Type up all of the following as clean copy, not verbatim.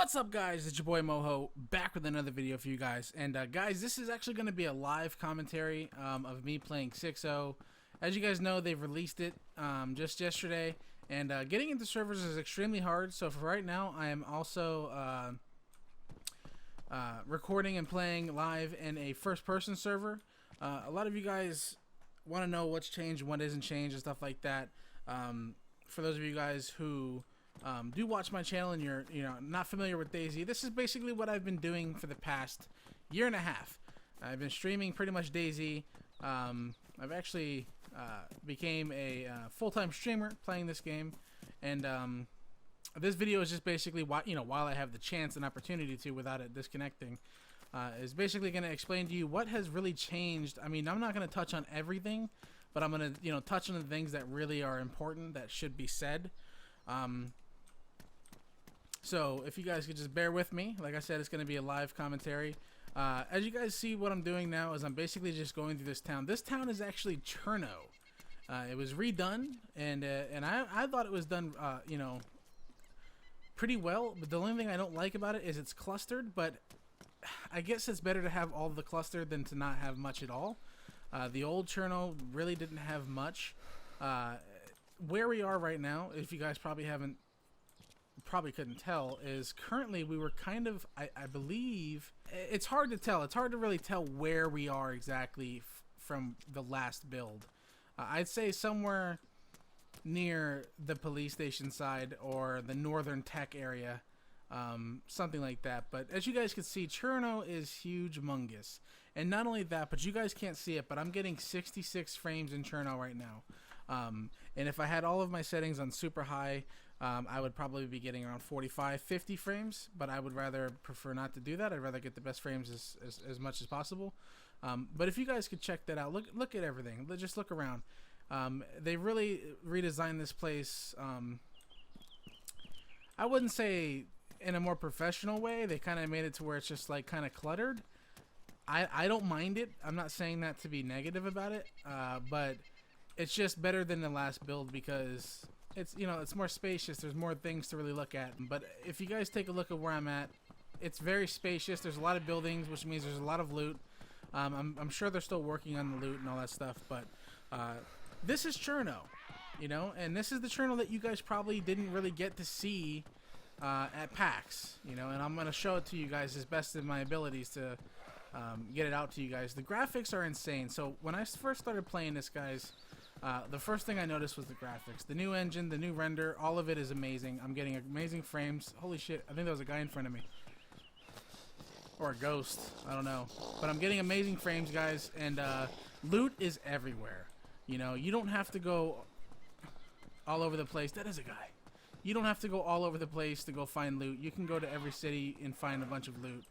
What's up, guys? It's your boy Moho, back with another video for you guys. And guys, this is actually going to be a live commentary of me playing 6.0. As you guys know, they've released it just yesterday, and getting into servers is extremely hard. So for right now, I am also recording and playing live in a first-person server. A lot of you guys want to know what's changed and what isn't changed and stuff like that. For those of you guys who do watch my channel and you're not familiar with DayZ, this is basically what I've been doing for the past year and a half. I've been streaming pretty much DayZ. I've actually became a full-time streamer playing this game, and this video is just basically while I have the chance and opportunity to without it disconnecting, is basically going to explain to you what has really changed. I mean, I'm not going to touch on everything, but I'm going to touch on the things that really are important that should be said. So if you guys could just bear with me, like I said, it's going to be a live commentary. As you guys see, what I'm doing now is I'm basically just going through this town. This town is actually Cherno. It was redone, and I thought it was done, pretty well. But the only thing I don't like about it is it's clustered. But I guess it's better to have all the cluster than to not have much at all. The old Cherno really didn't have much. Where we are right now, if you guys probably couldn't tell, is currently we were kind of, I believe, it's hard to tell. It's hard to really tell where we are exactly from the last build. I'd say somewhere near the police station side or the northern tech area, something like that. But as you guys can see, Cherno is humongous. And not only that, but you guys can't see it, but I'm getting 66 frames in Cherno right now. And if I had all of my settings on super high, I would probably be getting around 45, 50 frames, but I would prefer not to do that. I'd rather get the best frames as much as possible. But if you guys could check that out, look at everything. Just look around. They really redesigned this place. I wouldn't say in a more professional way. They kind of made it to where it's just like kind of cluttered. I don't mind it. I'm not saying that to be negative about it, but it's just better than the last build because it's more spacious. There's more things to really look at. But if you guys take a look at where I'm at, it's very spacious. There's a lot of buildings, which means there's a lot of loot. I'm sure they're still working on the loot and all that stuff, but this is Cherno, and this is the Cherno that you guys probably didn't really get to see at PAX, and I'm going to show it to you guys as best of my abilities to get it out to you guys. The graphics are insane. So when I first started playing this, guys, the first thing I noticed was the graphics. The new engine, the new render, all of it is amazing. I'm getting amazing frames. Holy shit, I think there was a guy in front of me. Or a ghost, I don't know. But I'm getting amazing frames, guys, and loot is everywhere. You don't have to go all over the place. That is a guy. You don't have to go all over the place to go find loot. You can go to every city and find a bunch of loot.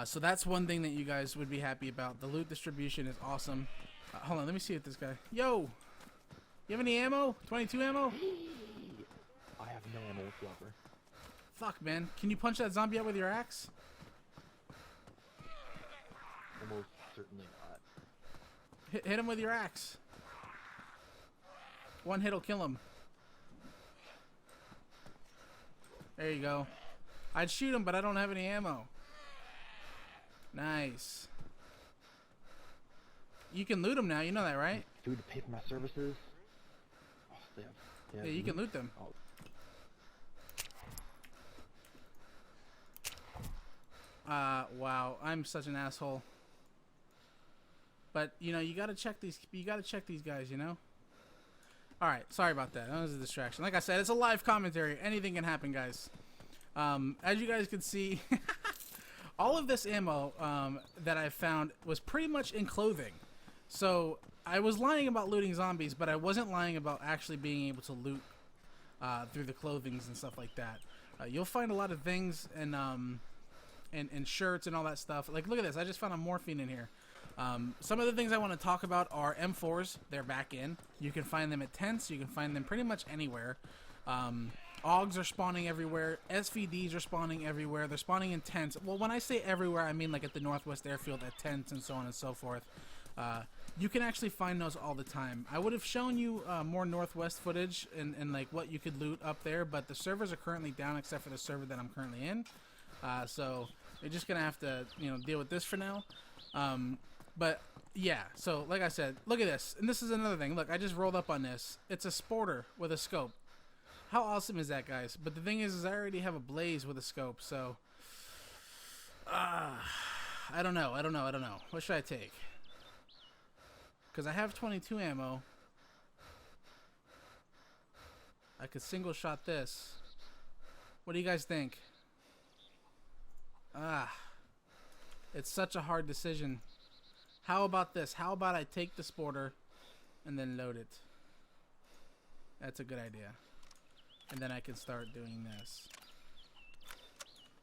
So that's one thing that you guys would be happy about. The loot distribution is awesome. Hold on, let me see what this guy... Yo! You have any ammo? 22 ammo? I have no ammo whatsoever. Fuck, man. Can you punch that zombie out with your axe? Almost certainly not. Hit him with your axe. One hit'll kill him. There you go. I'd shoot him, but I don't have any ammo. Nice. You can loot them now, you know that, right? Food to pay for my services. Oh, yeah, you can loot them. Oh. Wow, I'm such an asshole. But you gotta check these. You gotta check these guys. All right, sorry about that. That was a distraction. Like I said, it's a live commentary. Anything can happen, guys. As you guys can see. All of this ammo that I found was pretty much in clothing. So I was lying about looting zombies, but I wasn't lying about actually being able to loot through the clothings and stuff like that. You'll find a lot of things and shirts and all that stuff. Like, look at this. I just found a morphine in here. Some of the things I want to talk about are M4s. They're back in. You can find them at tents. You can find them pretty much anywhere. AUGs are spawning everywhere. SVDs are spawning everywhere. They're spawning in tents. Well, when I say everywhere, I mean like at the Northwest Airfield at tents and so on and so forth. You can actually find those all the time. I would have shown you more Northwest footage and like what you could loot up there, but the servers are currently down except for the server that I'm currently in. So you're just gonna have to, you know, deal with this for now. But yeah, so like I said, look at this, and this is another thing. Look, I just rolled up on this. It's a sporter with a scope. How awesome is that, guys? But the thing is I already have a blaze with a scope, so I don't know. What should I take? Because I have 22 ammo. I could single shot this. What do you guys think? It's such a hard decision. How about this? How about I take the sporter and then load it? That's a good idea. And then I can start doing this.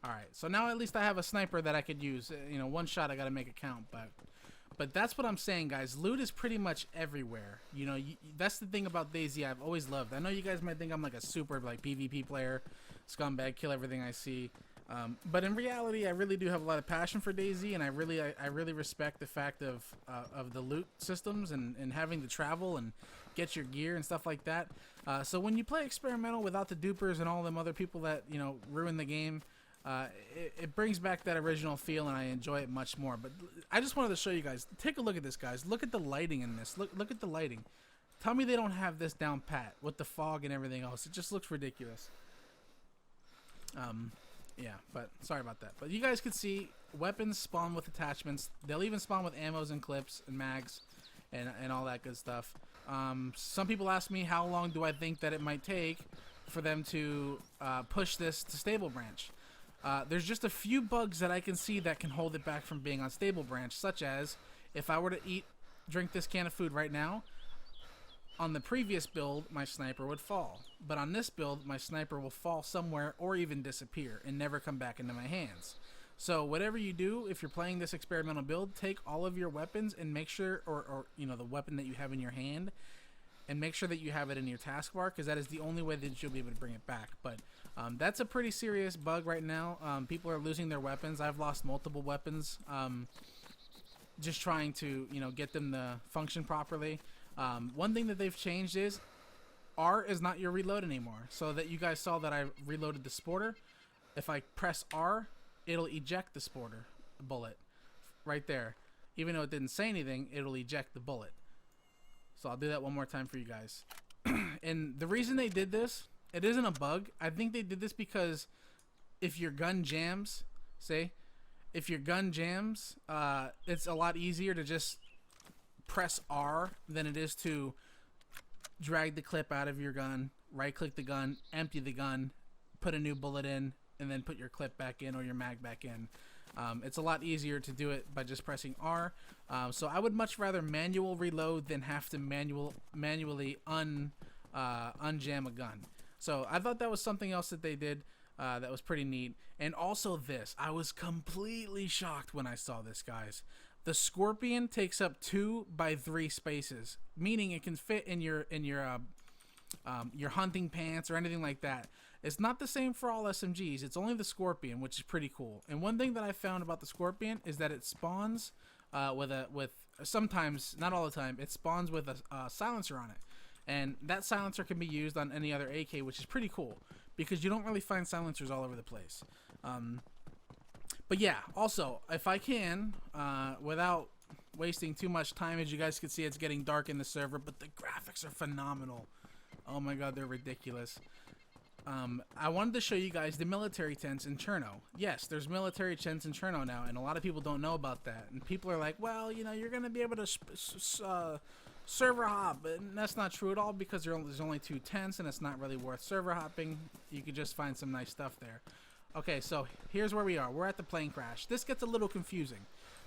Alright, so now at least I have a sniper that I could use. You know, one shot I gotta make it count, but that's what I'm saying, guys. Loot is pretty much everywhere. You know, that's the thing about DayZ I've always loved. I know you guys might think I'm like a super like PvP player, scumbag, kill everything I see. But in reality, I really do have a lot of passion for DayZ, and I really respect the fact of the loot systems and having to travel and get your gear and stuff like that. So when you play experimental without the dupers and all them other people that, you know, ruin the game, it brings back that original feel, and I enjoy it much more. But I just wanted to show you guys. Take a look at this, guys. Look at the lighting in this. Look at the lighting. Tell me they don't have this down pat with the fog and everything else. It just looks ridiculous. Yeah, but sorry about that. But you guys can see weapons spawn with attachments. They'll even spawn with ammos and clips and mags and all that good stuff. Some people ask me how long do I think that it might take for them to push this to stable branch. There's just a few bugs that I can see that can hold it back from being on stable branch, such as if I were to drink this can of food right now, on the previous build, my sniper would fall. But on this build, my sniper will fall somewhere or even disappear and never come back into my hands. So whatever you do, if you're playing this experimental build, take all of your weapons and make sure, or you know, the weapon that you have in your hand, and make sure that you have it in your taskbar, because that is the only way that you'll be able to bring it back. But that's a pretty serious bug right now. People are losing their weapons. I've lost multiple weapons just trying to, you know, get them to function properly. One thing that they've changed is R is not your reload anymore. So that you guys saw that I reloaded the sporter. If I press R, it'll eject the sporter bullet right there. Even though it didn't say anything, it'll eject the bullet. So I'll do that one more time for you guys. And the reason they did this, it isn't a bug. I think they did this because if your gun jams, if your gun jams, it's a lot easier to just press R than it is to drag the clip out of your gun, right click the gun, empty the gun, put a new bullet in, and then put your clip back in or your mag back in. It's a lot easier to do it by just pressing R. So I would much rather manual reload than have to manually unjam a gun. So I thought that was something else that they did that was pretty neat. And also this, I was completely shocked when I saw this, guys. The Scorpion takes up 2 by 3 spaces, meaning it can fit in your hunting pants or anything like that. It's not the same for all SMGs. It's only the Scorpion, which is pretty cool. And one thing that I found about the Scorpion is that it spawns with sometimes, not all the time, it spawns with a silencer on it. And that silencer can be used on any other AK, which is pretty cool because you don't really find silencers all over the place. But yeah, also, if I can, without wasting too much time, as you guys can see, it's getting dark in the server, but the graphics are phenomenal. Oh my god, they're ridiculous. I wanted to show you guys the military tents in Cherno. Yes, there's military tents in Cherno now, and a lot of people don't know about that. And people are like, well, you know, you're going to be able to server hop. And that's not true at all because there's only 2 tents, and it's not really worth server hopping. You could just find some nice stuff there. Okay, so here's where we are. We're at the plane crash. This gets a little confusing.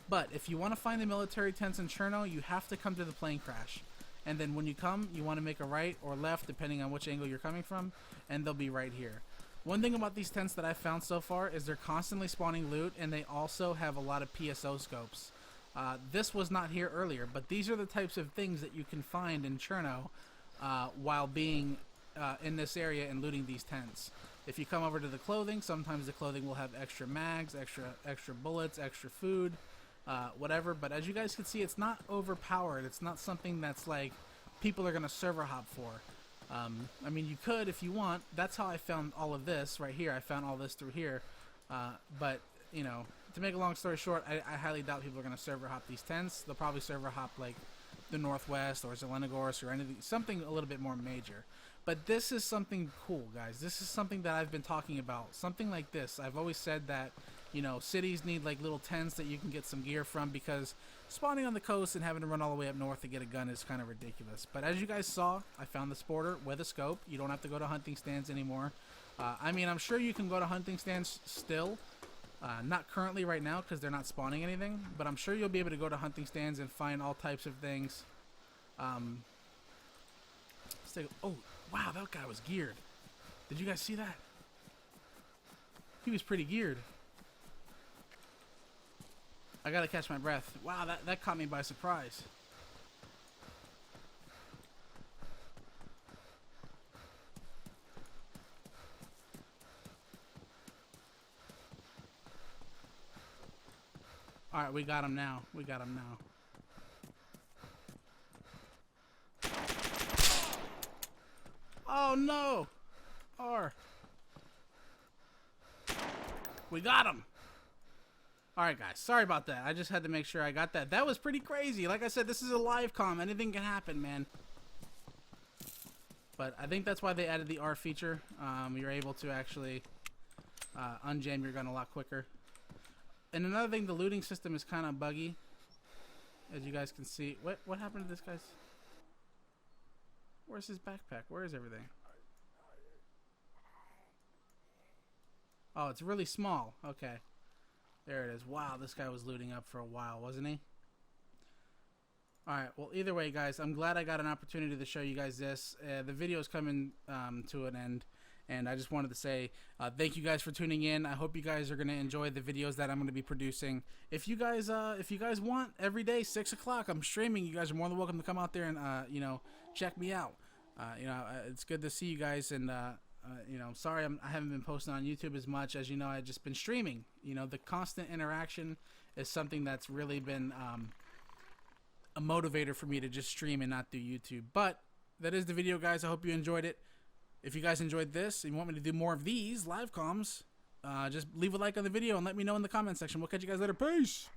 But if you want to find the military tents in Cherno, you have to come to the plane crash. And then when you come, you want to make a right or left, depending on which angle you're coming from, and they'll be right here. One thing about these tents that I've found so far is they're constantly spawning loot, and they also have a lot of PSO scopes. This was not here earlier, but these are the types of things that you can find in Cherno while being in this area and looting these tents. If you come over to the clothing, sometimes the clothing will have extra mags, extra bullets, extra food, whatever. But as you guys can see, it's not overpowered. It's not something that's like people are gonna server hop for. I mean, you could if you want. That's how I found all of this right here. I found all this through here. But you know, to make a long story short, I highly doubt people are gonna server hop these tents. They'll probably server hop like the Northwest or Zelenogorsk or anything, something a little bit more major. But this is something cool, guys. This is something that I've been talking about. Something like this. I've always said that, you know, cities need like little tents that you can get some gear from, because spawning on the coast and having to run all the way up north to get a gun is kind of ridiculous. But as you guys saw, I found the sporter with a scope. You don't have to go to hunting stands anymore. I mean, I'm sure you can go to hunting stands still. Not currently right now because they're not spawning anything, but I'm sure you'll be able to go to hunting stands and find all types of things. Let's take oh, wow, that guy was geared. Did you guys see that? He was pretty geared. I gotta catch my breath. Wow, that caught me by surprise. Alright, we got him now. We got him now. Oh no! R. We got him! Alright guys, sorry about that. I just had to make sure I got that. That was pretty crazy. Like I said, this is a live comm. Anything can happen, man. But I think that's why they added the R feature. You're able to actually unjam your gun a lot quicker. And another thing, the looting system is kind of buggy, as you guys can see. What happened to this guy's? Where's his backpack? Where is everything? Oh, it's really small. Okay. There it is. Wow, this guy was looting up for a while, wasn't he? Alright, well, either way, guys, I'm glad I got an opportunity to show you guys this. The video is coming to an end, and I just wanted to say thank you guys for tuning in. I hope you guys are going to enjoy the videos that I'm going to be producing. If you guys want, every day, 6 o'clock, I'm streaming. You guys are more than welcome to come out there and, you know, check me out. You know, it's good to see you guys, and you know, sorry I haven't been posting on YouTube as much. As you know, I've just been streaming. You know, the constant interaction is something that's really been a motivator for me to just stream and not do YouTube. But that is the video, guys. I hope you enjoyed it. If you guys enjoyed this and you want me to do more of these live comms, just leave a like on the video and let me know in the comment section. We'll catch you guys later. Peace!